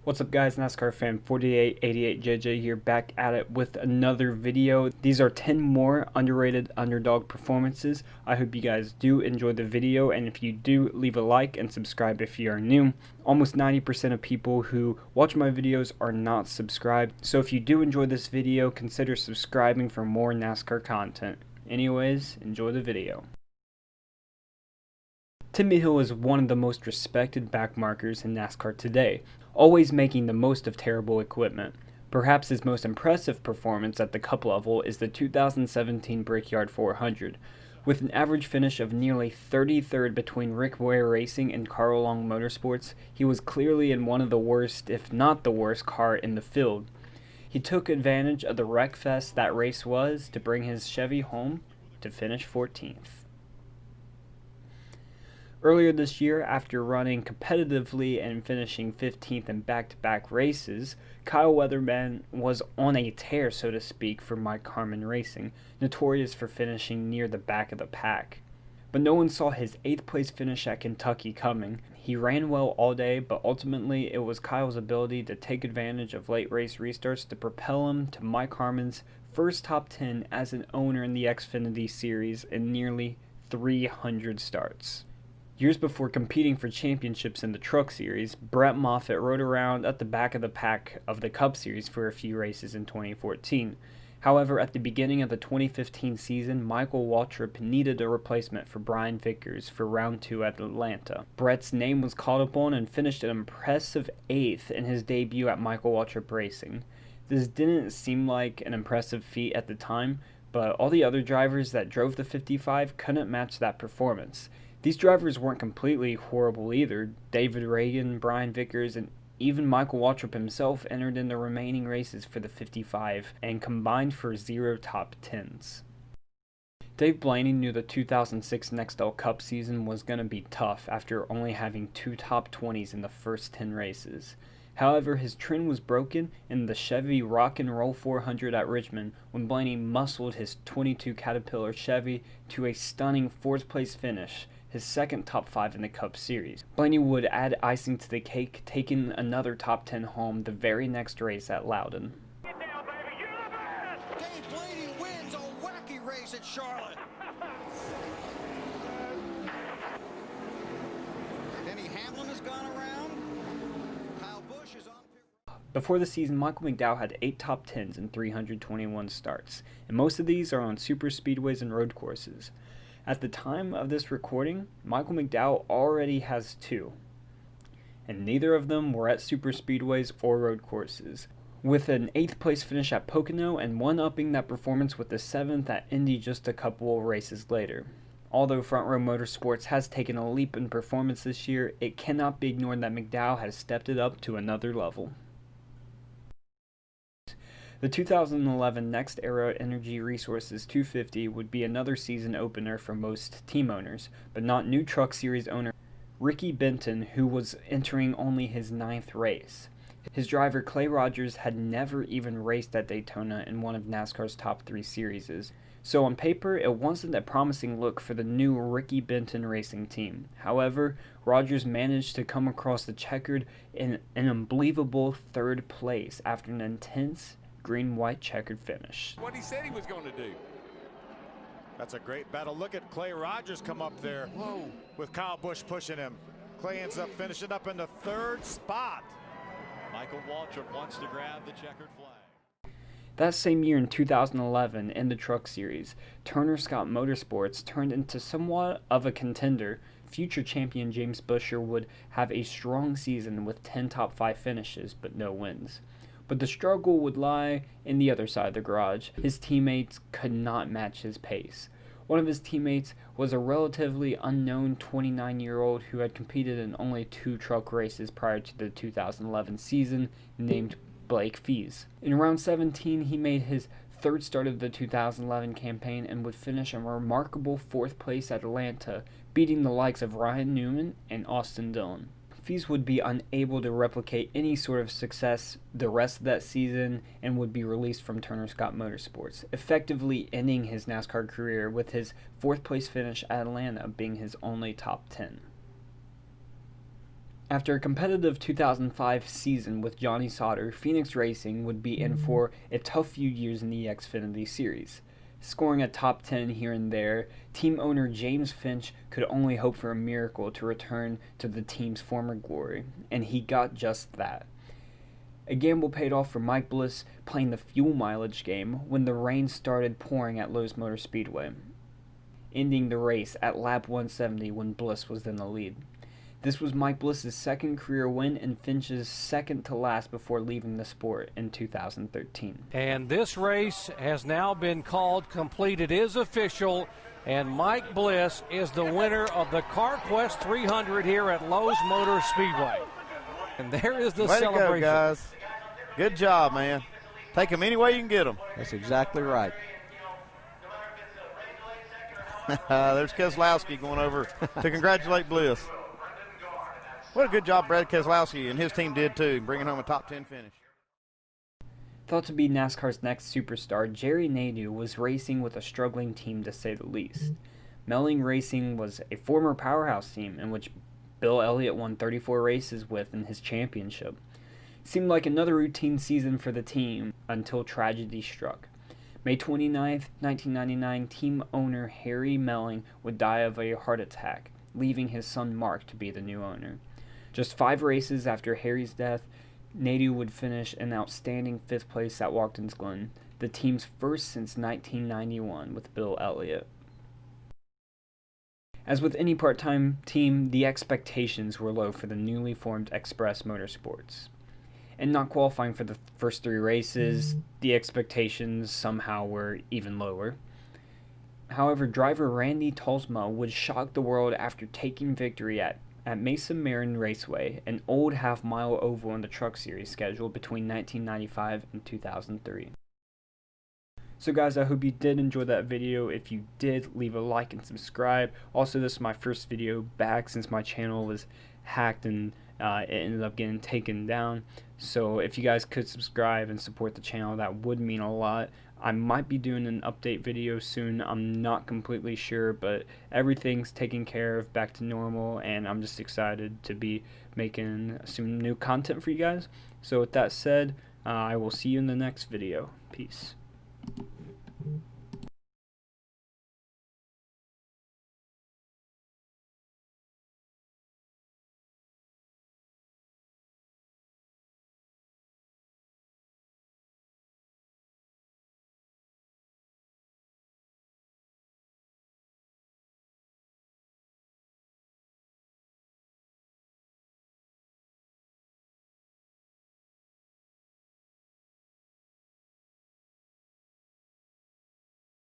What's up guys, NASCAR fan 4888JJ here, back at it with another video. These are 10 more underrated underdog performances. I hope you guys do enjoy the video, and if you do, leave a like and subscribe if you are new. Almost 90% of people who watch my videos are not subscribed, so if you do enjoy this video, consider subscribing for more NASCAR content. Anyways, enjoy the video. Timmy Hill is one of the most respected backmarkers in NASCAR today, always making the most of terrible equipment. Perhaps his most impressive performance at the Cup level is the 2017 Brickyard 400. With an average finish of nearly 33rd between Rick Ware Racing and Carl Long Motorsports, he was clearly in one of the worst, if not the worst, car in the field. He took advantage of the wreckfest that race was to bring his Chevy home to finish 14th. Earlier this year, after running competitively and finishing 15th in back-to-back races, Kyle Weatherman was on a tear, so to speak, for Mike Harmon Racing, notorious for finishing near the back of the pack. But no one saw his 8th place finish at Kentucky coming. He ran well all day, but ultimately it was Kyle's ability to take advantage of late race restarts to propel him to Mike Harmon's first top 10 as an owner in the Xfinity Series in nearly 300 starts. Years before competing for championships in the Truck Series, Brett Moffitt rode around at the back of the pack of the Cup Series for a few races in 2014. However, at the beginning of the 2015 season, Michael Waltrip needed a replacement for Brian Vickers for round 2 at Atlanta. Brett's name was called upon and finished an impressive 8th in his debut at Michael Waltrip Racing. This didn't seem like an impressive feat at the time, but all the other drivers that drove the 55 couldn't match that performance. These drivers weren't completely horrible either. David Reagan, Brian Vickers, and even Michael Waltrip himself entered in the remaining races for the 55 and combined for 0 top 10s. Dave Blaney knew the 2006 Nextel Cup season was going to be tough after only having 2 top 20s in the first 10 races. However, his trend was broken in the Chevy Rock and Roll 400 at Richmond when Blaney muscled his 22 Caterpillar Chevy to a stunning 4th place finish, his second top 5 in the Cup Series. Blaney would add icing to the cake, taking another top 10 home the very next race at Loudon. Get down, baby, you're the best! Dave Blaney wins a wacky race at Charlotte. Denny Hamlin has gone around. Kyle Busch is on. Before the season, Michael McDowell had 8 top 10s in 321 starts, and most of these are on super speedways and road courses. At the time of this recording, Michael McDowell already has 2, and neither of them were at super speedways or road courses, with an 8th place finish at Pocono and one upping that performance with the 7th at Indy just a couple races later. Although Front Row Motorsports has taken a leap in performance this year, it cannot be ignored that McDowell has stepped it up to another level. The 2011 Next Era Energy Resources 250 would be another season opener for most team owners, but not new Truck Series owner Ricky Benton, who was entering only his 9th race. His driver Clay Rogers had never even raced at Daytona in one of NASCAR's top 3 series, so on paper it wasn't a promising look for the new Ricky Benton racing team. However, Rogers managed to come across the checkered in an unbelievable 3rd place after an intense green-white checkered finish. What he said he was going to do. That's a great battle. Look at Clay Rogers come up there. Whoa. With Kyle Busch pushing him. Clay ends up finishing up in the 3rd spot. Michael Waltrip wants to grab the checkered flag. That same year in 2011 in the Truck Series, Turner Scott Motorsports turned into somewhat of a contender. Future champion James Buescher would have a strong season with 10 top 5 finishes but no wins. But the struggle would lie in the other side of the garage. His teammates could not match his pace. One of his teammates was a relatively unknown 29-year-old who had competed in only 2 truck races prior to the 2011 season, named Blake Fees. In round 17, he made his 3rd start of the 2011 campaign and would finish a remarkable 4th place at Atlanta, beating the likes of Ryan Newman and Austin Dillon. Fees would be unable to replicate any sort of success the rest of that season and would be released from Turner Scott Motorsports, effectively ending his NASCAR career with his 4th place finish at Atlanta being his only top 10. After a competitive 2005 season with Johnny Sauter, Phoenix Racing would be in for a tough few years in the Xfinity Series. Scoring a top 10 here and there, team owner James Finch could only hope for a miracle to return to the team's former glory, and he got just that. A gamble paid off for Mike Bliss playing the fuel mileage game when the rain started pouring at Lowe's Motor Speedway, ending the race at lap 170 when Bliss was in the lead. This was Mike Bliss's second career win and Finch's second to last before leaving the sport in 2013. And this race has now been called complete. It is official, and Mike Bliss is the winner of the CarQuest 300 here at Lowe's Motor Speedway. And there is the celebration. Way to go, guys. Good job, man. Take them any way you can get them. That's exactly right. There's Keselowski going over to congratulate Bliss. What a good job Brad Keselowski and his team did, too, bringing home a top 10 finish. Thought to be NASCAR's next superstar, Jerry Nadeau was racing with a struggling team to say the least. Melling Racing was a former powerhouse team in which Bill Elliott won 34 races with in his championship. Seemed like another routine season for the team until tragedy struck. May 29, 1999, team owner Harry Melling would die of a heart attack, leaving his son Mark to be the new owner. Just 5 races after Harry's death, Nadeau would finish an outstanding 5th place at Watkins Glen, the team's first since 1991 with Bill Elliott. As with any part-time team, the expectations were low for the newly formed Express Motorsports. And not qualifying for the first 3 races, the expectations somehow were even lower. However, driver Randy Tolsma would shock the world after taking victory at Mesa Marin Raceway, an old half-mile oval in the Truck Series schedule between 1995 and 2003. So guys, I hope you did enjoy that video. If you did, leave a like and subscribe. Also, this is my first video back since my channel was hacked and it ended up getting taken down. So if you guys could subscribe and support the channel, that would mean a lot. I might be doing an update video soon. I'm not completely sure, but everything's taken care of, back to normal, and I'm just excited to be making some new content for you guys. So with that said, I will see you in the next video. Peace.